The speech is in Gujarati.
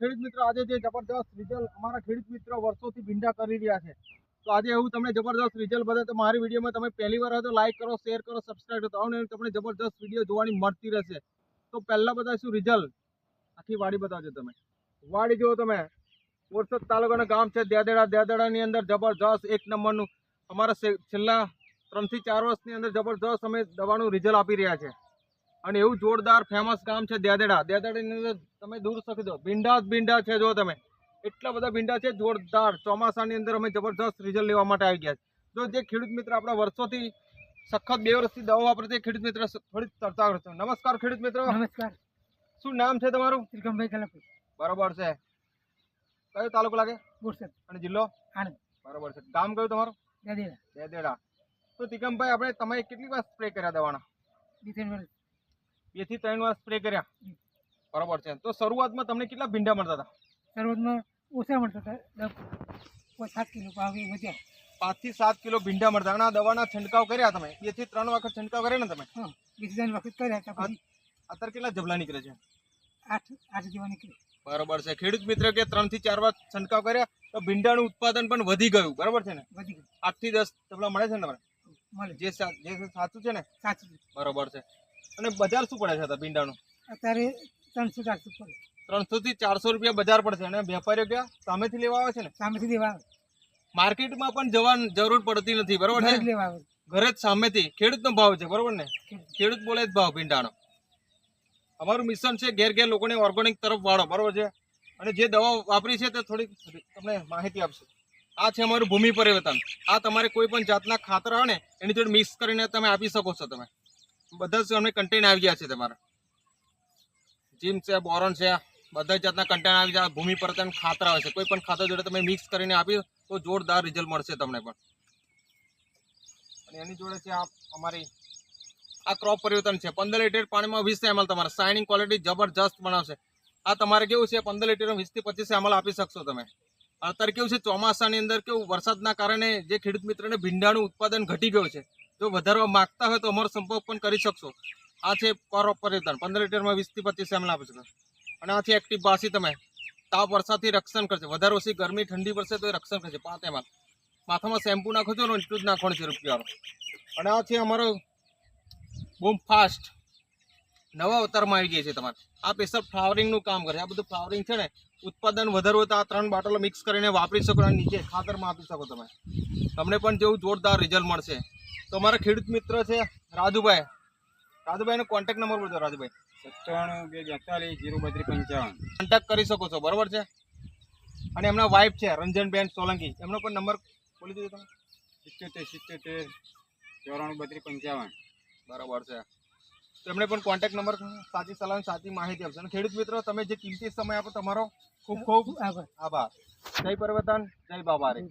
ખેડૂત મિત્રો આજે જે જબરદસ્ત રિઝલ્ટ અમારા ખેડૂત મિત્રો વર્ષોથી ભીંડા કરી રહ્યા છે, તો આજે એવું તમને જબરદસ્ત રિઝલ્ટ બતાવે તો મારી વિડીયોમાં તમે પહેલી વાર હોય તો લાઈક કરો, શેર કરો, સબસ્ક્રાઈબ કરો, અને તમને જબરદસ્ત વિડીયો જોવાની મળતી રહેશે. તો પહેલા બતાવીશું રિઝલ્ટ. આખી વાડી બતાવજો તમે. વાડી જુઓ તમે, બોરસદ તાલુકાનું ગામ છે દેદેડા. દેદેડાની અંદર જબરદસ્ત એક નંબરનું અમારા છેલ્લા 3 થી 4 વર્ષની અંદર જબરદસ્ત અમે દવાનું રિઝલ્ટ આપી રહ્યા છે. અને એવું જોરદાર ફેમસ ગામ છે દેદેડા. દેદેડાની અંદર તમે દૂર શકો છો, ભીંડા જ ભીંડા છે. જો તમે એટલા બધા ભીંડા છે જોરદાર. ચોમાસાની અંદર અમે જબરદસ્ત રિઝલ્ટ લેવા માટે આવી ગયા છે. જો જે ખેડૂત મિત્ર આપણા વર્ષોથી સખત 2 વર્ષથી દવા વાપરે તે ખેડૂત મિત્ર થોડી ચર્ચા કરશો. નમસ્કાર ખેડૂત મિત્રો. નમસ્કાર. શું નામ છે તમારું? ત્રિકમભાઈ કલપી. બરોબર છે. કયો તાલુકો લાગે? બોરસદ. અને જિલ્લો? આણંદ. બરોબર છે. ગામ કયું તમારું? દેદેડા. દેદેડા. તો ત્રિકમભાઈ આપણે તમે કેટલી વાર સ્પ્રે કર્યા દવાના? 2 થી 3 વાર સ્પ્રે કર્યા. બરોબર છે. તો શરૂઆતમાં તમને કેટલા ભીંડા મળતા હતા? શરૂઆતમાં ઓછા મળતા હતા, 7 કિલો ભાવે વધ્યા. 5 થી 7 કિલો ભીંડા મળતા. અને આ દવાના છંટકાવ કર્યા તમે? 2 થી 3 વખત છંટકાવ કર્યા ને તમે? હા, 2 વખત કર્યા હતા. પછી અત્યારે કેટલા જબલા નીકળે છે? 8 જેવા નીકળે. બરોબર છે. ખેડૂત મિત્ર કે 3 થી 4 વાર છંટકાવ કર્યા તો ભીંડાનું ઉત્પાદન પણ વધી ગયું. બરોબર છે ને? વધી ગયું. 8 થી 10 જબલા મળે છે ને તમારે? મળે. જે સાચું છે ને? સાચું. બરોબર છે. અને બજાર શું પડે છે ભીંડાનું? અત્યારે 300-400 પડે. 300 થી 400 રૂપિયા બજાર પડશે. અને વેપારીઓ ક્યાં સામેથી લેવા આવે છે ને? સામેથી લેવા આવે. માર્કેટમાં પણ જવાની જરૂર પડતી નથી. બરોબર ઘરે છે? જ લેવા આવે. ઘરે જ સામેથી ખેડૂતનો ભાવ છે. બરોબર ને? ખેડૂત બોલે જ ભાવ ભીંડાનો. અમારું મિશન છે ઘેર ઘેર લોકોને ઓર્ગેનિક તરફ વાળો. બરોબર છે. અને જે દવા વાપરી છે તે થોડીક તમને માહિતી આપશે. આ છે અમારું ભૂમિ પરિવર્તન. આ તમારે કોઈ પણ જાતના ખાતર આવે ને એની જોડે મિક્સ કરીને તમે આપી શકો છો. તમે બધા જ અમને કન્ટેન આવી ગયા છે. તમારા જીમ છે, બોરોન છે, બધા જાતના કન્ટેન આવી જાય. ભૂમિ પરિવર્તન ખાતર આવે છે. કોઈ પણ ખાતર જોડે તમે મિક્સ કરીને આપી તો જોરદાર રિઝલ્ટ મળશે તમને પણ. અને એની જોડે છે આ અમારી આ ક્રોપ પરિવર્તન છે. 15 લીટર પાણીમાં 20 ml તમારે શાઇનિંગ ક્વોલિટી જબરજસ્ત બનાવશે. આ તમારે કેવું છે 15 લીટર 20 થી 25 ml આપી શકશો તમે. અત્યારે કેવું છે ચોમાસાની અંદર કેવું વરસાદના કારણે જે ખેડૂત મિત્રને ભીંડાનું ઉત્પાદન ઘટી ગયું છે, જો વધારવા માંગતા હોય તો અમારો સંપર્ક પણ કરી શકશો. આ છે ક્રોપ પરિવર્તન 15 લીટરમાં 20 થી 25 ml આપી શકો. અને આથી એક્ટિવ બાસી તમે તાપ વરસાદથી રક્ષણ કરશે. વધારે ઓછી ગરમી ઠંડી પડશે તો એ રક્ષણ કરશે. 5 ml માથામાં શેમ્પુ નાખો છો ને એટલું જ નાખવાનું છે રૂપિયાનો. અને આ છે અમારો બૂમ ફાસ્ટ નવા અવતારમાં આવી ગઈ છે તમારે. આ સ્પેશિયલ ફ્લાવરિંગનું કામ કરે છે. આ બધું ફ્લાવરિંગ છે ને ઉત્પાદન વધારવું તો આ 3 બાટલો મિક્સ કરીને વાપરી શકો અને નીચે ખાતરમાં આપી શકો તમે. તમને પણ જેવું જોરદાર રિઝલ્ટ મળશે. તો અમારા ખેડૂત મિત્ર છે રાજુભાઈ. રાજુભાઈનો કોન્ટેક્ટ નંબર બોલજો. રાજુભાઈ 97 242 032 55 કોન્ટેક્ટ કરી શકો છો. બરોબર છે. અને એમના વાઇફ છે રંજનબેન સોલંકી. એમનો પણ નંબર બોલી દીધો તમે? 77 77 94 32 55. બરાબર છે. તો એમને પણ કોન્ટેક્ટ નંબર સાચી સલાહ સાચી માહિતી આપશે. અને ખેડૂત મિત્રો તમે જે કિંમતી સમય આપો તમારો ખૂબ ખૂબ આભાર. જય પરિવર્તન, જય બાબા રે.